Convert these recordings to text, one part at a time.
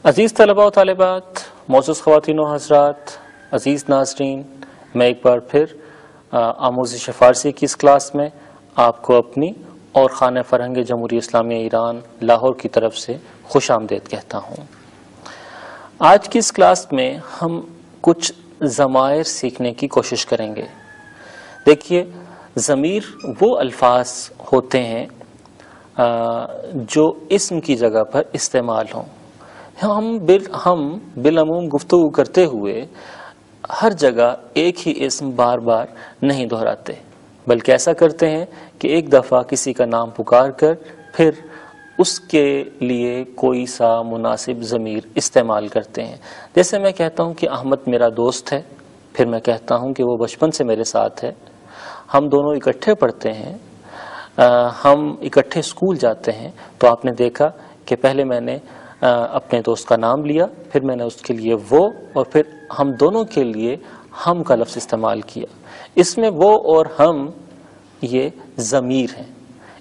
عزیز طلباء و طالبات، معزز خواتین و حضرات، عزیز ناظرین، میں ایک بار پھر آموزش فارسی کی اس کلاس میں آپ کو اپنی اور خانہ فرہنگ جمہوریہ اسلامیہ ایران لاہور کی طرف سے خوش آمدید کہتا ہوں۔ آج کی اس کلاس میں ہم کچھ ضمائر سیکھنے کی کوشش کریں گے۔ دیکھیے، ضمیر وہ الفاظ ہوتے ہیں جو اسم کی جگہ پر استعمال ہوں۔ ہم بالعموم گفتگو کرتے ہوئے ہر جگہ ایک ہی اسم بار بار نہیں دہراتے، بلکہ ایسا کرتے ہیں کہ ایک دفعہ کسی کا نام پکار کر پھر اس کے لیے کوئی سا مناسب ضمیر استعمال کرتے ہیں۔ جیسے میں کہتا ہوں کہ احمد میرا دوست ہے، پھر میں کہتا ہوں کہ وہ بچپن سے میرے ساتھ ہے، ہم دونوں اکٹھے پڑھتے ہیں، ہم اکٹھے اسکول جاتے ہیں۔ تو آپ نے دیکھا کہ پہلے میں نے اپنے دوست کا نام لیا، پھر میں نے اس کے لیے وہ، اور پھر ہم دونوں کے لیے ہم کا لفظ استعمال کیا۔ اس میں وہ اور ہم یہ ضمیر ہیں۔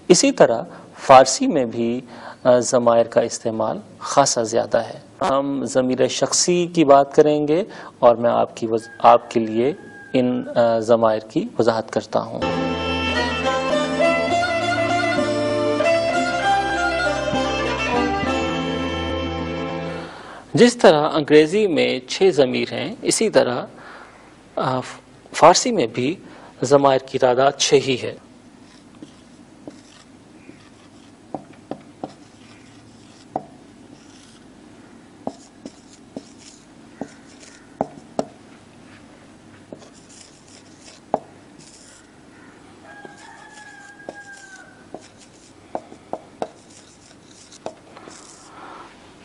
اسی طرح فارسی میں بھی ضمائر کا استعمال خاصا زیادہ ہے۔ ہم ضمیر شخصی کی بات کریں گے اور میں آپ کے لیے ان ضمائر کی وضاحت کرتا ہوں۔ جس طرح انگریزی میں 6 ضمیر ہیں، اسی طرح فارسی میں بھی ضمائر کی تعداد 6 ہی ہے۔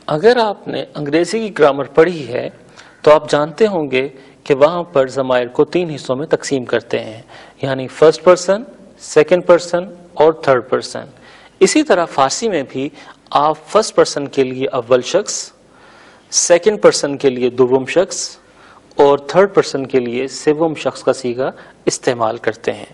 اگر آپ نے انگریزی کی گرامر پڑھی ہے تو آپ جانتے ہوں گے کہ وہاں پر ضمائر کو 3 حصوں میں تقسیم کرتے ہیں، یعنی فرسٹ پرسن، سیکنڈ پرسن اور تھرڈ پرسن۔ اسی طرح فارسی میں بھی آپ فرسٹ پرسن کے لیے اول شخص، سیکنڈ پرسن کے لیے دوم شخص اور تھرڈ پرسن کے لیے سوم شخص کا صیغہ استعمال کرتے ہیں۔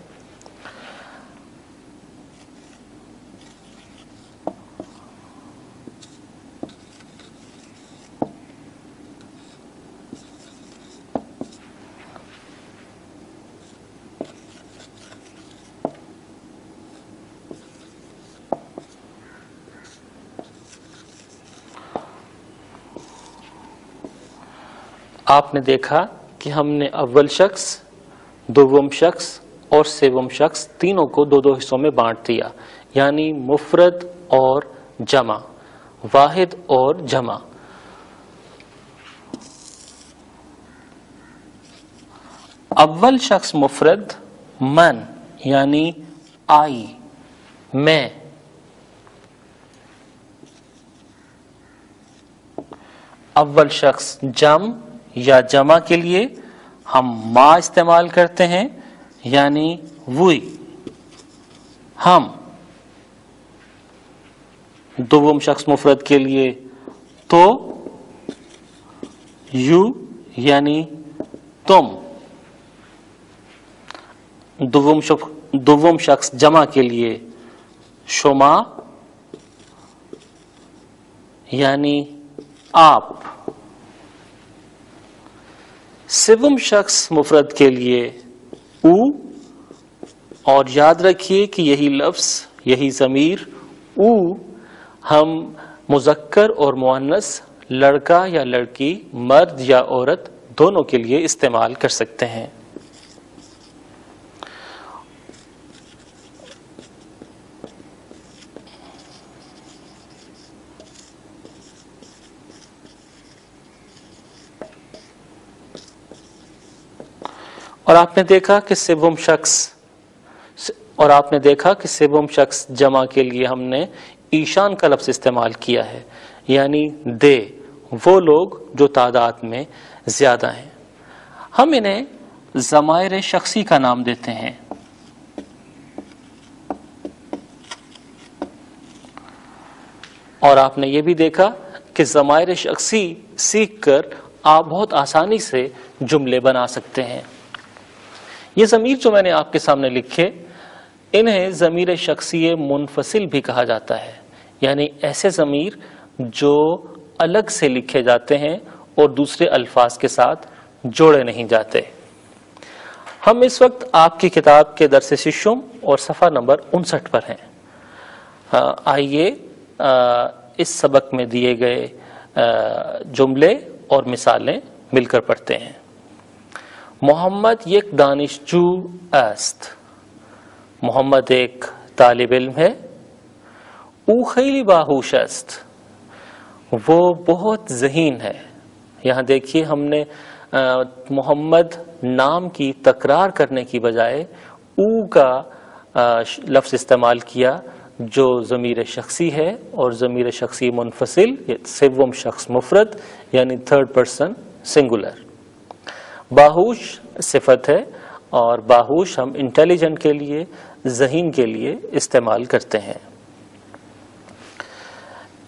آپ نے دیکھا کہ ہم نے اول شخص، دوم شخص اور سوم شخص تینوں کو 2 حصوں میں بانٹ دیا، یعنی مفرد اور جمع، واحد اور جمع۔ اول شخص مفرد من، یعنی آئی، میں۔ اول شخص جم یا جمع کے لیے ہم ما استعمال کرتے ہیں، یعنی وہی، ہم۔ دوم شخص مفرد کے لیے تو، یو، یعنی تم۔ دوم شخص جمع کے لیے شما، یعنی آپ۔ سوم شخص مفرد کے لیے او، اور یاد رکھیے کہ یہی لفظ، یہی ضمیر او ہم مذکر اور مؤنث، لڑکا یا لڑکی، مرد یا عورت دونوں کے لیے استعمال کر سکتے ہیں۔ اور آپ نے دیکھا کہ سوم شخص جمع کے لیے ہم نے ایشان کا لفظ استعمال کیا ہے، یعنی دے، وہ لوگ جو تعداد میں زیادہ ہیں۔ ہم انہیں ضمائر شخصی کا نام دیتے ہیں۔ اور آپ نے یہ بھی دیکھا کہ ضمائر شخصی سیکھ کر آپ بہت آسانی سے جملے بنا سکتے ہیں۔ یہ ضمیر جو میں نے آپ کے سامنے لکھے، انہیں ضمیر شخصی منفصل بھی کہا جاتا ہے، یعنی ایسے ضمیر جو الگ سے لکھے جاتے ہیں اور دوسرے الفاظ کے ساتھ جوڑے نہیں جاتے۔ ہم اس وقت آپ کی کتاب کے درس ششم اور صفحہ نمبر 59 پر ہیں۔ آئیے اس سبق میں دیے گئے جملے اور مثالیں مل کر پڑھتے ہیں۔ محمد یک دانشجو است، محمد ایک طالب علم ہے۔ او خیلی باہوش است، وہ بہت ذہین ہے۔ یہاں دیکھیے ہم نے محمد نام کی تکرار کرنے کی بجائے او کا لفظ استعمال کیا جو ضمیر شخصی ہے، اور ضمیر شخصی منفصل سوم شخص مفرد یعنی تھرڈ پرسن سنگولر۔ باہوش صفت ہے، اور باہوش ہم انٹیلیجنٹ کے لیے، ذہین کے لیے استعمال کرتے ہیں۔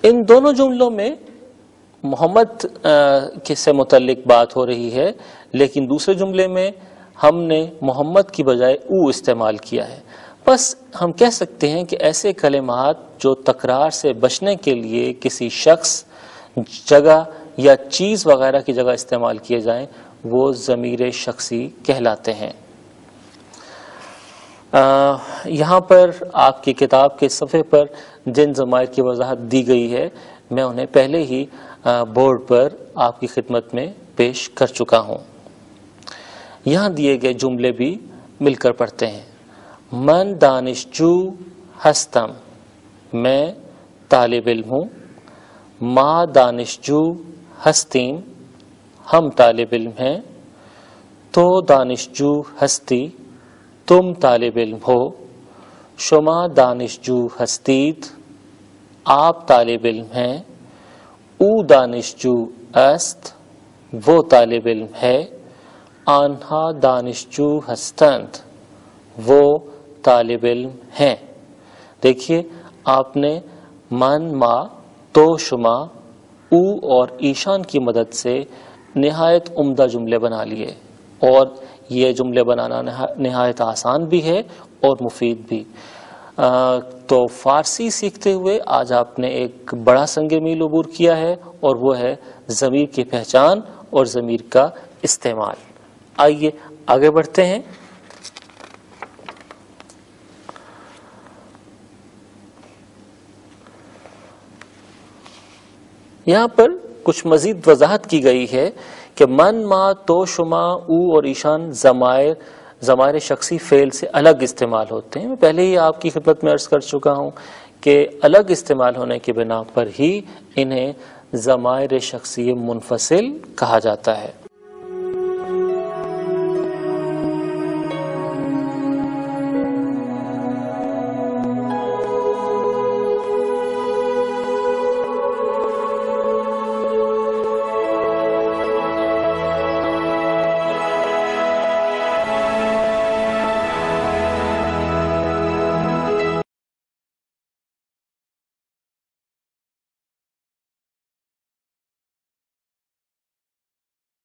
ان دونوں جملوں میں محمد سے متعلق بات ہو رہی ہے، لیکن دوسرے جملے میں ہم نے محمد کی بجائے او استعمال کیا ہے۔ بس ہم کہہ سکتے ہیں کہ ایسے کلمات جو تکرار سے بچنے کے لیے کسی شخص، جگہ یا چیز وغیرہ کی جگہ استعمال کیے جائیں وہ ضمیر شخصی کہلاتے ہیں۔ یہاں پر آپ کی کتاب کے صفحے پر جن ضمائر کی وضاحت دی گئی ہے میں انہیں پہلے ہی بورڈ پر آپ کی خدمت میں پیش کر چکا ہوں۔ یہاں دیے گئے جملے بھی مل کر پڑھتے ہیں۔ من دانشجو ہستم، میں طالب علم ہوں۔ ما دانشجو ہستیم، ہم طالب علم ہیں۔ تو دانشجو ہستی، تم طالب علم ہو۔ شما دانشجو ہستید، آپ طالب علم ہیں۔ او دانشجو است، وہ طالب علم ہے۔ آنہا دانشجو ہستند، وہ طالب علم ہیں۔ دیکھیے آپ نے من، ما، تو، شما، او اور ایشان کی مدد سے نہایت عمدہ جملے بنا لیے، اور یہ جملے بنانا نہایت آسان بھی ہے اور مفید بھی۔ تو فارسی سیکھتے ہوئے آج آپ نے ایک بڑا سنگ میل عبور کیا ہے، اور وہ ہے ضمیر کی پہچان اور ضمیر کا استعمال۔ آئیے آگے بڑھتے ہیں۔ یہاں پر کچھ مزید وضاحت کی گئی ہے کہ من، ما، تو، شما، او اور ایشان ضمائر شخصی فعل سے الگ استعمال ہوتے ہیں۔ میں پہلے ہی آپ کی خدمت میں عرض کر چکا ہوں کہ الگ استعمال ہونے کی بنا پر ہی انہیں ضمائر شخصی منفصل کہا جاتا ہے۔